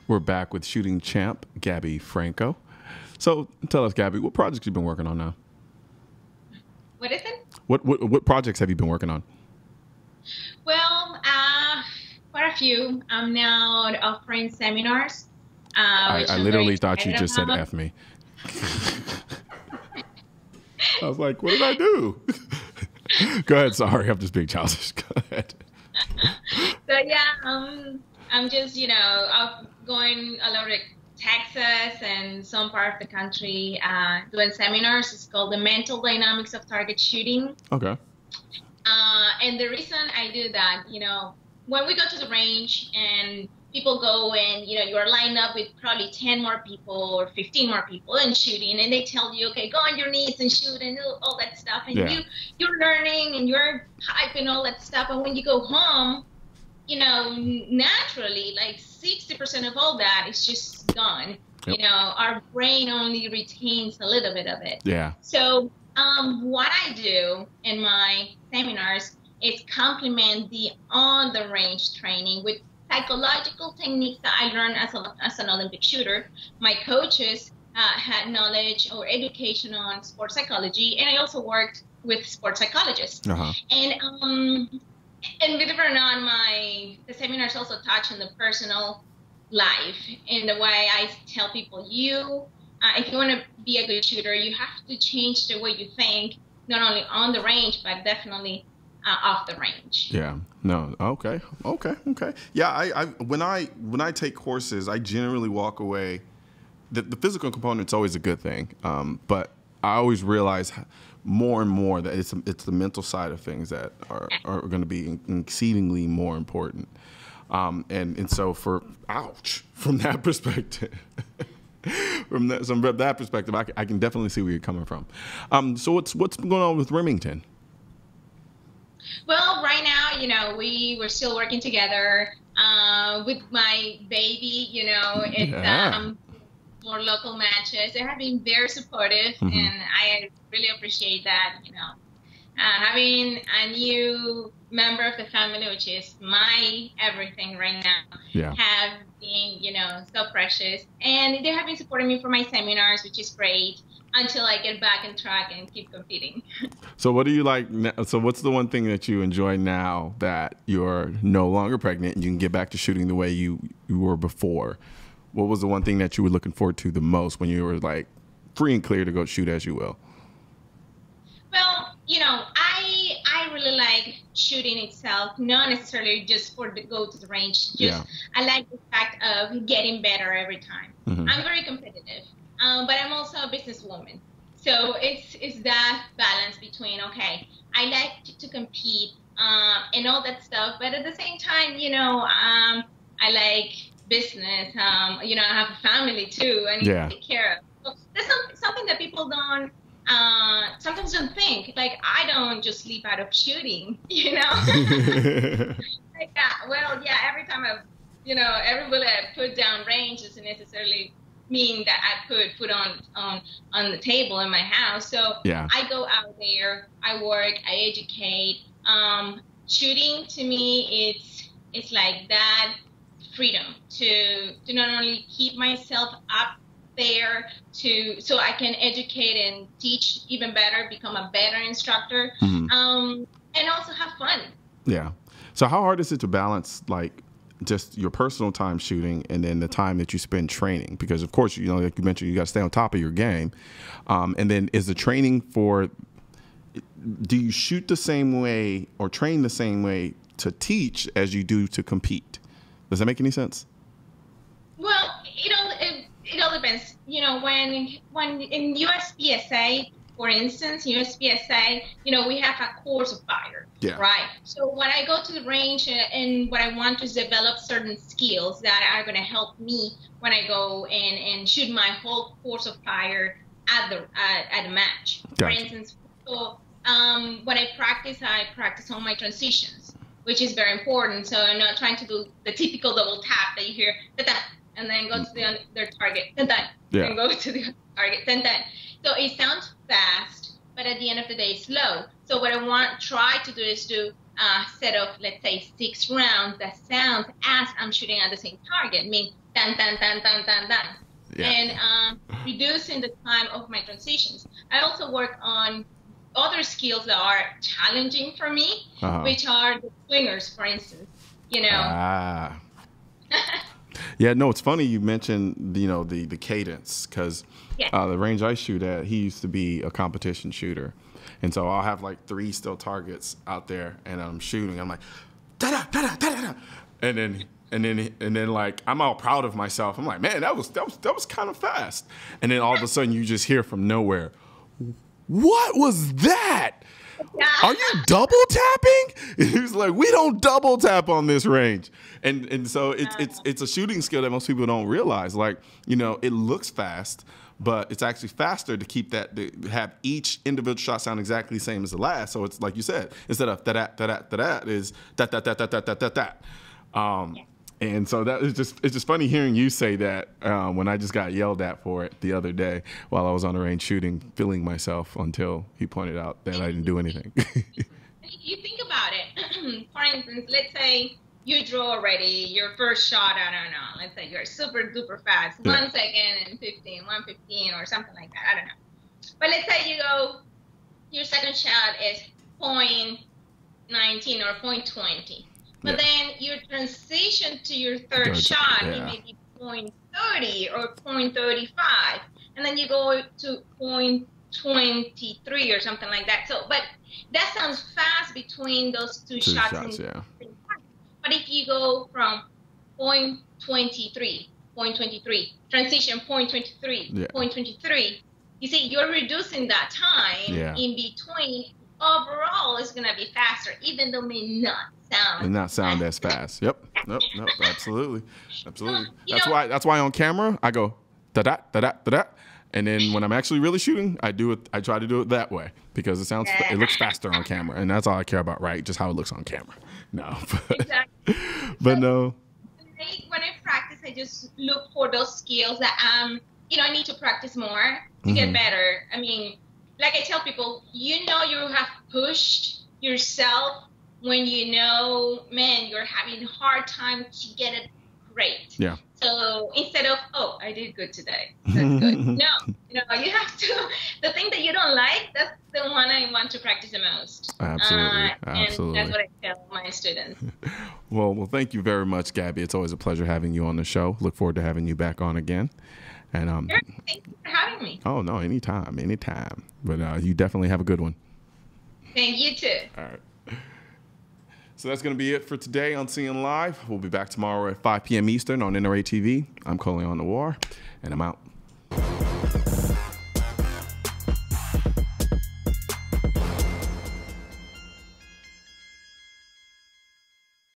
We're back with shooting champ Gabby Franco. So tell us, Gabby, what projects you've been working on now? What is it? What projects have you been working on? Well, quite a few. I'm now offering seminars, which I I'm very literally thought you excited just said about. F me. I was like, what did I do? Go ahead. Sorry, I'm just being childish. Go ahead. So yeah, I'm just going all over Texas and some part of the country doing seminars. It's called the Mental Dynamics of Target Shooting. Okay. And the reason I do that, when we go to the range and people go and, you're lined up with probably 10 more people or 15 more people and shooting, and they tell you, okay, go on your knees and shoot and all that stuff. And Yeah. you're learning and you're hyping all that stuff. And when you go home, naturally, like 60% of all that is just gone. Yep. Our brain only retains a little bit of it. Yeah. So what I do in my seminars is complement the on-the-range training with psychological techniques that I learned as an Olympic shooter. My coaches had knowledge or education on sports psychology, and I also worked with sports psychologists. Uh-huh. And believe it or not, the seminars also touch on the personal life in the way I tell people, if you want to be a good shooter, you have to change the way you think, not only on the range, but definitely off the range. Yeah. No. Okay. Yeah. I when I take courses, I generally walk away. The physical component's always a good thing, but I always realize more and more that it's the mental side of things that are going to be exceedingly more important. And so from that perspective. From that perspective, I can definitely see where you're coming from. So what's going on with Remington? Well, right now, we're still working together with my baby. It's more local matches. They have been very supportive, and I really appreciate that. Having a new member of the family, which is my everything right now, have been, so precious. And they have been supporting me for my seminars, which is great, until I get back on track and keep competing. So what do you like? So what's the one thing that you enjoy now that you're no longer pregnant and you can get back to shooting the way you were before? What was the one thing that you were looking forward to the most when you were like free and clear to go shoot as you will? Well, I really like shooting itself, not necessarily just for the go to the range. I like the fact of getting better every time. I'm very competitive, but I'm also a businesswoman. So it's that balance between, okay, I like to compete and all that stuff, but at the same time, I like business. I have a family too. I need to take care of. So that's something that people sometimes don't think. Like, I don't just sleep out of shooting, Like that. Well, yeah, every time every bullet I put down range doesn't necessarily mean that I put food on the table in my house. So I go out there, I work, I educate. Shooting to me, it's like that freedom to not only keep myself up there so I can educate and teach even better, become a better instructor, and also have fun. Yeah. So how hard is it to balance like just your personal time shooting and then the time that you spend training? Because of course, like you mentioned, you got to stay on top of your game. And then is the training do you shoot the same way or train the same way to teach as you do to compete? Does that make any sense? Well, it all depends. When in USPSA, for instance, USPSA, we have a course of fire, right? So when I go to the range and what I want to develop certain skills that are going to help me when I go and shoot my whole course of fire at the match. Gotcha. For instance, when I practice on my transitions, which is very important. So I'm not trying to do the typical double tap that you hear, and then go to the other target, and go to the other target, So it sounds fast, but at the end of the day, slow. So what I try to do is do a set of, let's say, 6 rounds that sounds as I'm shooting at the same target. I mean, dun, dun, dun, dun, dun, dun. Yeah. And reducing the time of my transitions. I also work on other skills that are challenging for me, which are the swingers, for instance. You know. Yeah, no, it's funny you mentioned, you know, the cadence, because the range I shoot at, he used to be a competition shooter. And so I'll have like 3 still targets out there, and I'm shooting. I'm like, da-da, da-da, da-da, and then like I'm all proud of myself. I'm like, man, that was kind of fast. And then all of a sudden you just hear from nowhere, what was that? Are you double tapping? He was like, we don't double tap on this range. And so it's a shooting skill that most people don't realize. Like, you know, it looks fast, but it's actually faster to keep that, to have each individual shot sound exactly the same as the last. So it's like you said, instead of that is that. And so that is it's just funny hearing you say that when I just got yelled at for it the other day while I was on the range shooting, feeling myself until he pointed out that I didn't do anything. You think about it. For instance, let's say you draw already your first shot, I don't know, let's say you're super duper fast, 1 second and 1:15 or something like that, I don't know. But let's say you go, your second shot is 0.19 or 0.20. But then your transition to your third shot, it may be 0.30 or 0.35. And then you go to 0.23 or something like that. So, but that sounds fast between those two shots. But if you go from 0.23, transition 0.23, 0.23, you see, you're reducing that time in between. Overall, it's going to be faster, even though it may not sound as fast. Yep, absolutely. That's why on camera I go da da da da da da, and then when I'm actually really shooting, I try to do it that way because it looks faster on camera, and that's all I care about, right? Just how it looks on camera. No, but no. When I practice, I just look for those skills that I need to practice more to get better. I mean, like I tell people, you have pushed yourself when you know, man, you're having a hard time to get it great. Yeah. So instead of, oh, I did good today, that's good. No, you have to, the thing that you don't like, that's the one I want to practice the most. Absolutely. And that's what I tell my students. Well, thank you very much, Gabby. It's always a pleasure having you on the show. Look forward to having you back on again. And sure. Thank you for having me. Oh, no, anytime. But you definitely have a good one. Thank you, too. All right. So that's going to be it for today on Seeing Live. We'll be back tomorrow at 5 p.m. Eastern on NRA TV. I'm Colion the War, and I'm out.